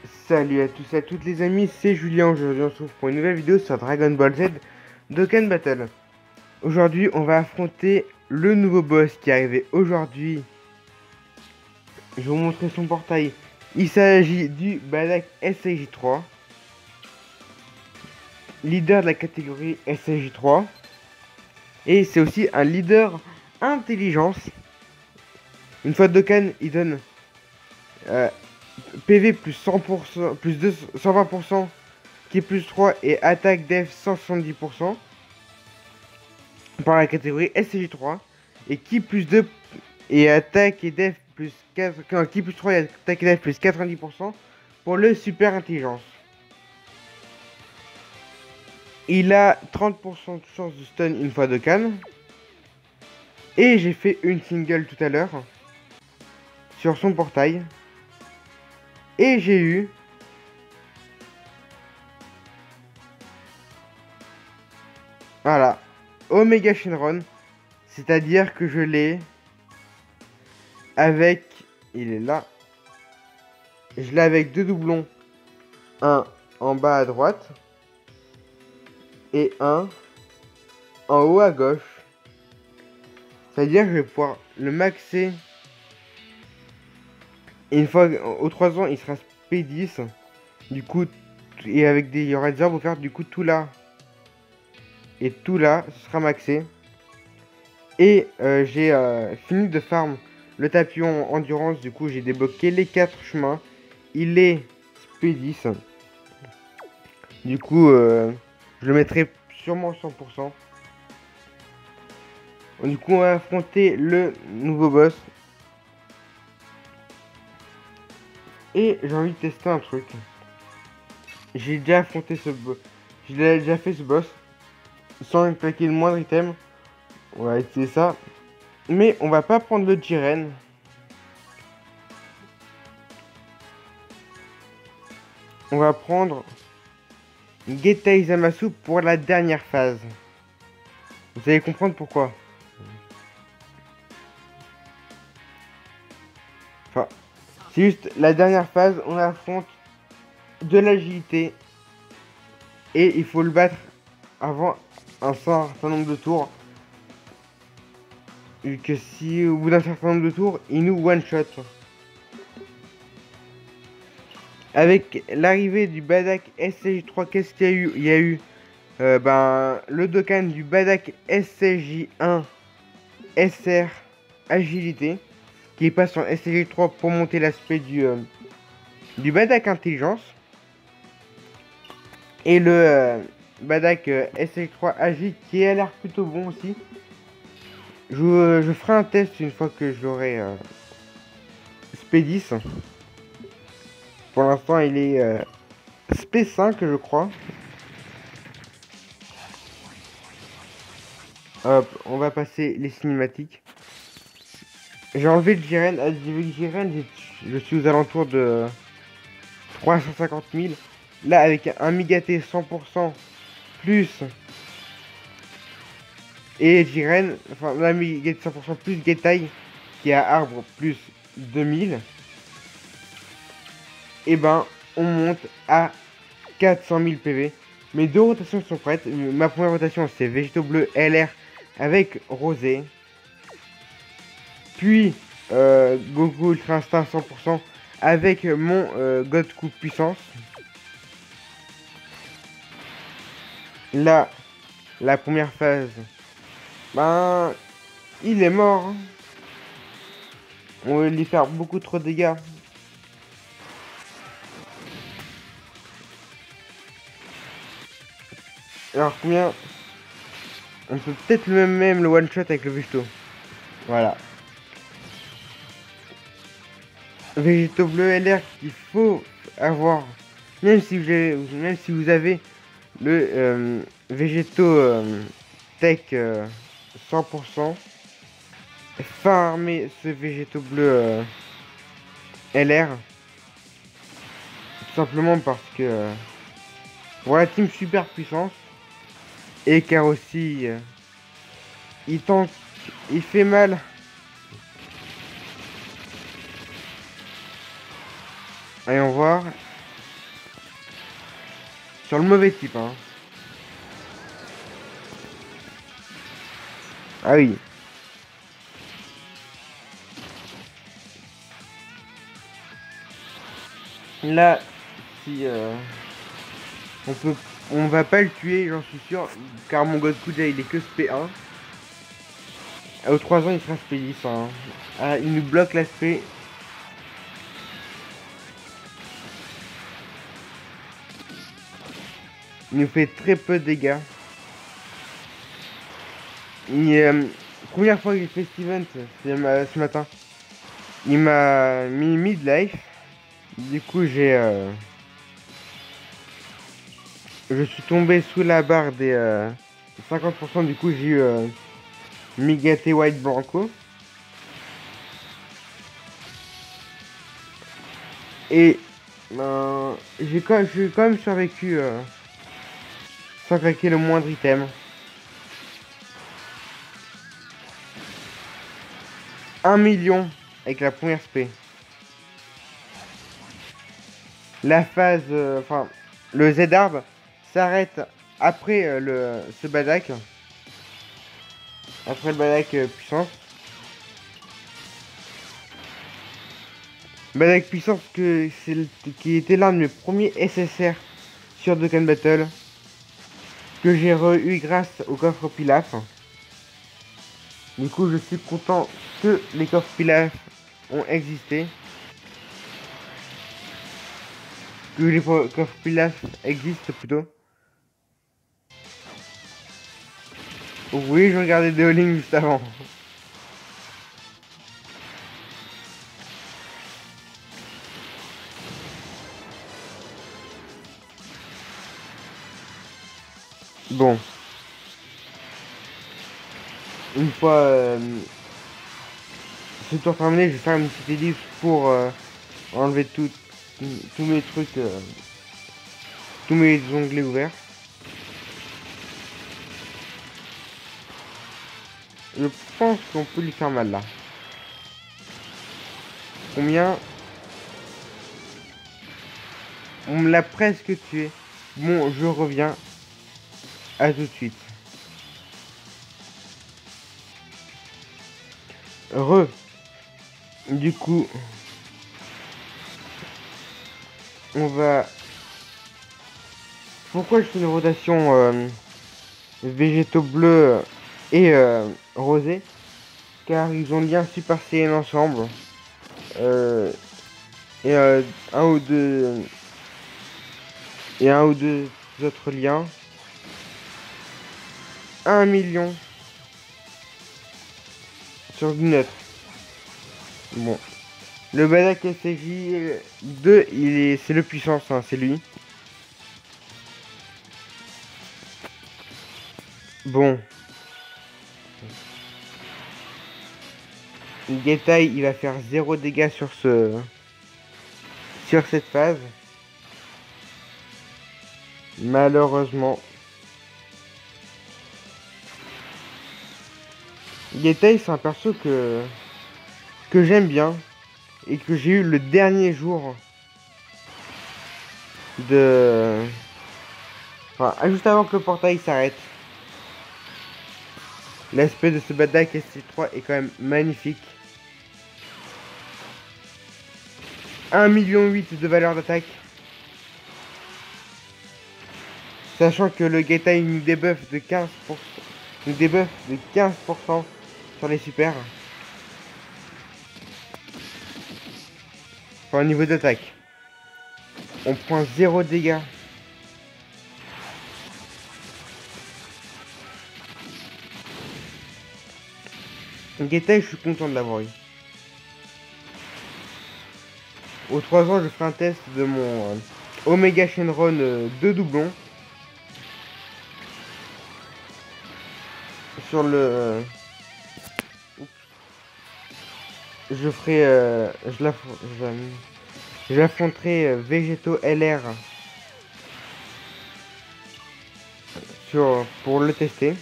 Salut à tous et à toutes les amis, c'est Julien. Aujourd'hui on se retrouve pour une nouvelle vidéo sur Dragon Ball Z Dokkan Battle. Aujourd'hui on va affronter le nouveau boss qui est arrivé aujourd'hui. Je vais vous montrer son portail. Il s'agit du Bardock SJ3, leader de la catégorie SJ3. Et c'est aussi un leader intelligence. Une fois de Dokkan, il donne PV plus 100%, plus 120%, qui est plus 3 et attaque def 170% par la catégorie SCJ3 et qui plus 2 et attaque et def plus 4, qui plus 3 et attaque et def plus 90% pour le super intelligence. Il a 30% de chance de stun une fois de canne. Et j'ai fait une single tout à l'heure sur son portail. Et j'ai eu voilà, Omega Shenron, c'est-à-dire que je l'ai avec, il est là, je l'ai avec deux doublons, un en bas à droite et un en haut à gauche. C'est-à-dire que je vais pouvoir le maxer. Et une fois aux 3 ans, il sera P10. Du coup, et avec des, il y aura des arbres offerts, du coup tout là et tout là, ce sera maxé. Et j'ai fini de farm le tapillon endurance. Du coup, j'ai débloqué les 4 chemins. Il est P10. Du coup, je le mettrai sûrement 100%. Du coup, on va affronter le nouveau boss. Et j'ai envie de tester un truc. J'ai déjà affronté ce boss. J'ai déjà fait ce boss. Sans claquer le moindre item. On va essayer ça. Mais on va pas prendre le Jiren. On va prendre Getai Zamasu pour la dernière phase. Vous allez comprendre pourquoi. Enfin, c'est juste la dernière phase, on affronte de l'agilité. Et il faut le battre avant un certain nombre de tours. Vu que si au bout d'un certain nombre de tours, il nous one-shot. Avec l'arrivée du Bardock SCJ3, qu'est-ce qu'il y a eu? Il y a eu le Dokkan du Bardock SCJ1 SR Agilité, qui passe en SCJ3 pour monter l'aspect du Bardock Intelligence. Et le Bardock SCJ3 Agi qui a l'air plutôt bon aussi. Je ferai un test une fois que j'aurai SP10. Pour l'instant, il est SP5, je crois. Hop, on va passer les cinématiques. J'ai enlevé le Jiren. Avec le Jiren, je suis aux alentours de 350 000. Là, avec un Migaté 100% plus et Jiren, enfin, la Migaté 100% plus Getai qui a arbre plus 2000. Et ben, on monte à 400 000 PV. Mes deux rotations sont prêtes. Ma première rotation, c'est Végétaux Bleu LR avec Rosé. Puis, Goku Ultra Instinct 100% avec mon God Coup Puissance. Là, la première phase, ben, il est mort. Hein. On va lui faire beaucoup trop de dégâts. Alors combien? On peut peut-être même le one shot avec le végétaux. Voilà. Végétaux bleu LR qu'il faut avoir. Même si vous avez le végétaux tech 100%. Farmer ce végétaux bleu LR. Tout simplement parce que pour la team super puissance. Et car aussi il tank, il fait mal. Allons voir. Sur le mauvais type, hein. Ah oui. Là, si on va pas le tuer, j'en suis sûr, car mon Godkuja il est que SP1. Aux 3 ans, il sera SP10. Hein. Ah, il nous bloque l'aspect. Il nous fait très peu de dégâts. Première fois que j'ai fait cet event, c'est ce matin. Il m'a mis midlife. Du coup, je suis tombé sous la barre des 50%. Du coup, j'ai eu Migate White Blanco. Et j'ai quand même survécu sans claquer le moindre item. 1 million avec la première spé. La phase, enfin, le Z-Arb s'arrête après ce Badak. Après le Badak puissance. Badak puissance qui était l'un de mes premiers SSR sur Dokkan Battle. Que j'ai eu grâce au coffre Pilaf. Du coup, je suis content que les coffres Pilaf ont existé. Que les coffres Pilaf existent plutôt. Oui, je regardais Deoling juste avant. Bon. Une fois ce tour terminé, je vais faire une petite ellipse pour enlever tous mes trucs, tous mes onglets ouverts. Je pense qu'on peut lui faire mal là. Combien? On me l'a presque tué. Bon, je reviens. À tout de suite. Du coup, on va... Pourquoi je fais une rotation végétaux bleus et rosés? Car ils ont bien Super Saiyan ensemble. Et un ou deux... Et un ou deux autres liens. 1 million sur du neutre. Bon. Le Badak SJ 2, c'est le puissance, hein, c'est lui. Bon. Getai, il va faire 0 dégâts sur cette phase. Malheureusement. Getai, c'est un perso que j'aime bien et que j'ai eu le dernier jour de... Enfin, juste avant que le portail s'arrête. L'aspect de ce Badak SC3 est quand même magnifique. 1,8 million de valeur d'attaque. Sachant que le Getai nous débuffe de 15%. Nous débuffe de 15% sur les super. Enfin, au niveau d'attaque. On prend 0 dégâts. Getai, je suis content de l'avoir eu. Aux 3 ans, je ferai un test de mon Omega Shenron 2 doublons. Sur le... je ferai... j'affronterai Végétaux LR pour le tester.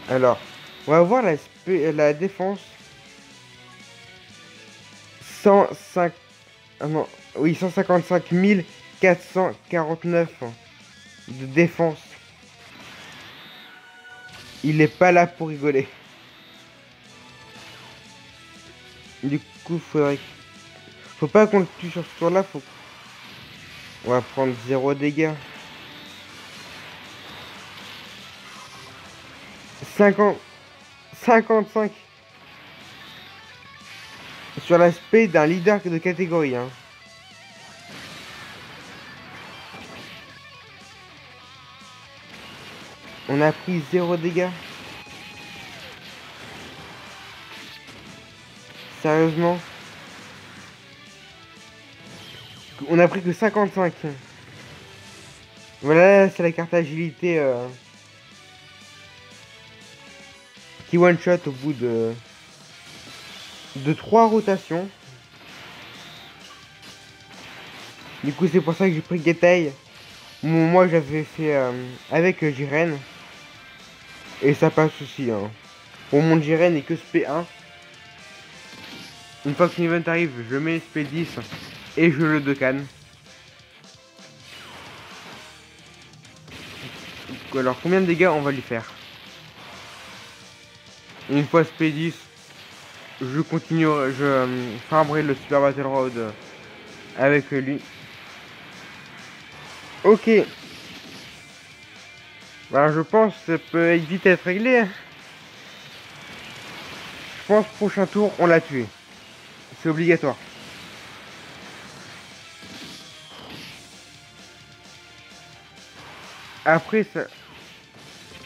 Alors, on va voir la défense. 105... Ah non, oui, 155 000 449 de défense. Il est pas là pour rigoler. Du coup, faut pas qu'on le tue sur ce tour-là. On va prendre 0 dégâts. 55 sur l'aspect d'un leader de catégorie. Hein. On a pris 0 dégâts. Sérieusement. On a pris que 55. Voilà, c'est la carte agilité qui one shot au bout de 3 rotations. Du coup, c'est pour ça que j'ai pris Getaï. Moi, j'avais fait avec Jiren. Et ça passe aussi. Hein. Pour mon Jiren et que SP1. Une fois que l'event arrive, je mets SP10 et je le decane. Alors, combien de dégâts on va lui faire? Une fois SP10, je continue, je farmerai le Super Battle Road avec lui. Ok. Alors je pense que ça peut vite être réglé. Je pense prochain tour on l'a tué. C'est obligatoire. Après ça...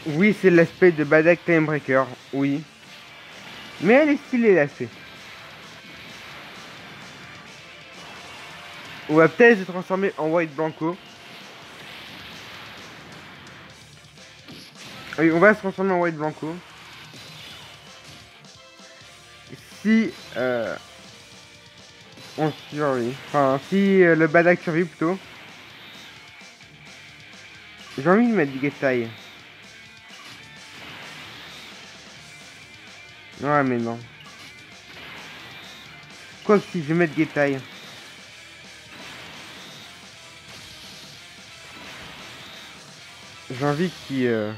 Oui, c'est l'aspect de Badak Timebreaker. Oui. Mais elle est stylée l'aspect. On va peut-être se transformer en White Blanco. Oui, on va se transformer en White Blanco. Si on survit. Enfin, si le Badak survit plutôt. J'ai envie de mettre du Getaï. Ouais, mais non. Quoi que si je vais mettre Getaï. J'ai envie qu'il...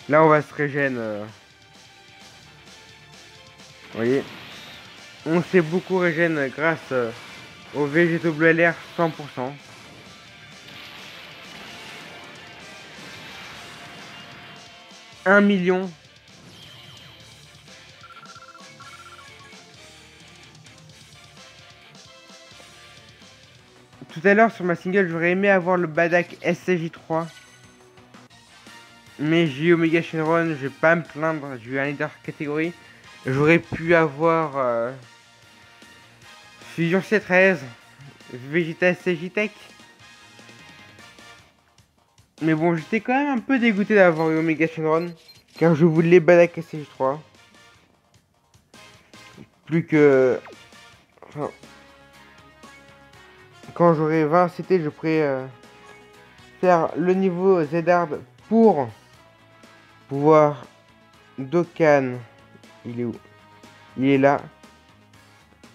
Là, on va se régène. Vous voyez. On s'est beaucoup régène grâce au végétaux bleu LR 100%. Un million. Tout à l'heure sur ma single, j'aurais aimé avoir le Badak SCJ3. Mais j'ai eu Omega Shenron, je vais pas me plaindre, j'ai eu un leader catégorie. J'aurais pu avoir Fusion C13, Vegeta SCJ Tech. Mais bon, j'étais quand même un peu dégoûté d'avoir eu Omega Shenron. Car je voulais Badak SCJ3. Plus que... Enfin... Quand j'aurai 20 CT, je pourrai faire le niveau Zedard pour pouvoir Dokkan. Il est où? Il est là.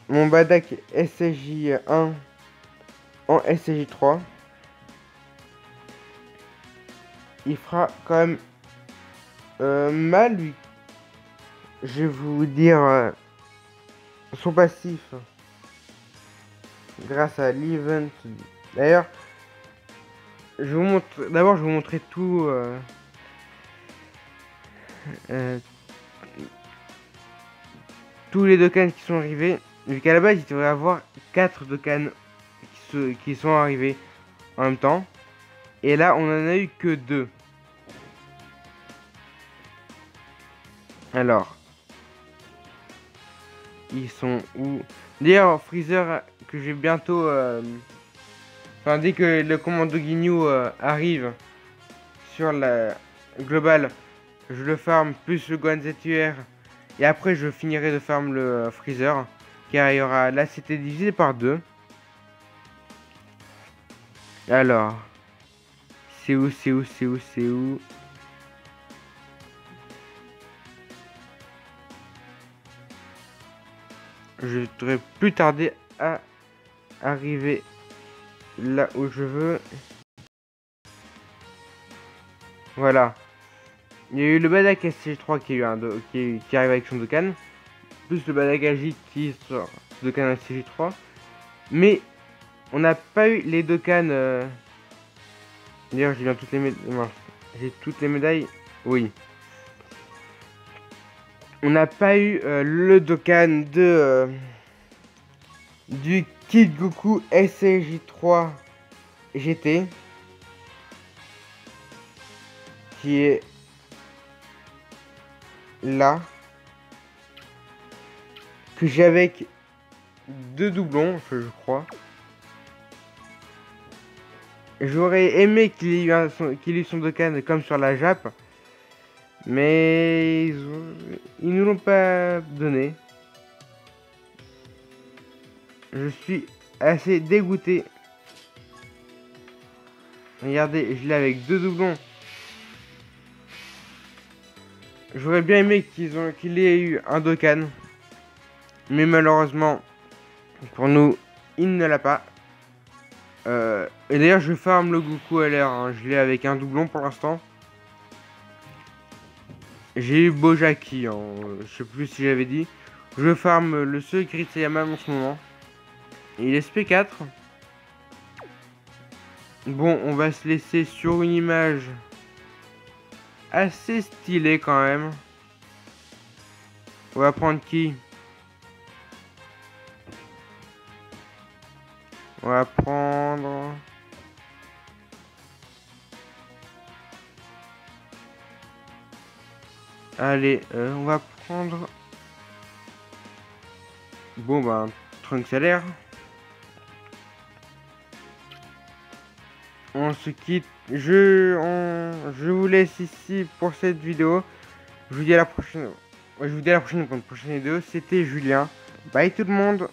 Mon Badak SCJ1 en SCJ3. Il fera quand même mal lui. Je vais vous dire son passif. Grâce à l'event. D'ailleurs, je vous montre. D'abord, je vais vous montrer tout. Tous les Dokkan qui sont arrivés. Vu qu'à la base, il devrait y avoir 4 Dokkan qui sont arrivés en même temps. Et là, on en a eu que 2. Alors, ils sont où? D'ailleurs, Freezer, que j'ai bientôt... Enfin, dès que le commando Ginyu arrive sur la globale, je le farm plus le Gohan ZUR. Et après, je finirai de farm le Freezer. Car il y aura... Là, c'était divisé par 2. Alors... C'est où? Je devrais plus tarder à arriver là où je veux. Voilà. Il y a eu le Badak SCG3 qui, a eu qui arrive avec son Dokkan. Plus le Badak AJ qui sort Dokkan SCG3. Mais on n'a pas eu les Dokkan. D'ailleurs, j'ai bien toutes les médailles. J'ai toutes les médailles. Oui. On n'a pas eu le Dokkan de du Kid Goku SCJ3 GT. Qui est là. Que j'ai avec 2 doublons, je crois. J'aurais aimé qu'il ait eu son Dokkan comme sur la Jap. Mais ils nous l'ont pas donné. Je suis assez dégoûté. Regardez, je l'ai avec 2 doublons. J'aurais bien aimé qu'il ait eu un Dokkan. Mais malheureusement, pour nous, il ne l'a pas. Et d'ailleurs, je farm le Goku LR. Hein. Je l'ai avec un doublon pour l'instant. J'ai eu Bojaki. Hein. Je sais plus si j'avais dit. Je farm le secret Saiyaman en ce moment. Il est SP4. Bon, on va se laisser sur une image assez stylée quand même. On va prendre qui? On va prendre... Allez, on va prendre... Bon, bah, Trunks LR. On se quitte. Je vous laisse ici pour cette vidéo. Je vous dis à la prochaine. Je vous dis à la prochaine pour une prochaine vidéo. C'était Julien. Bye tout le monde.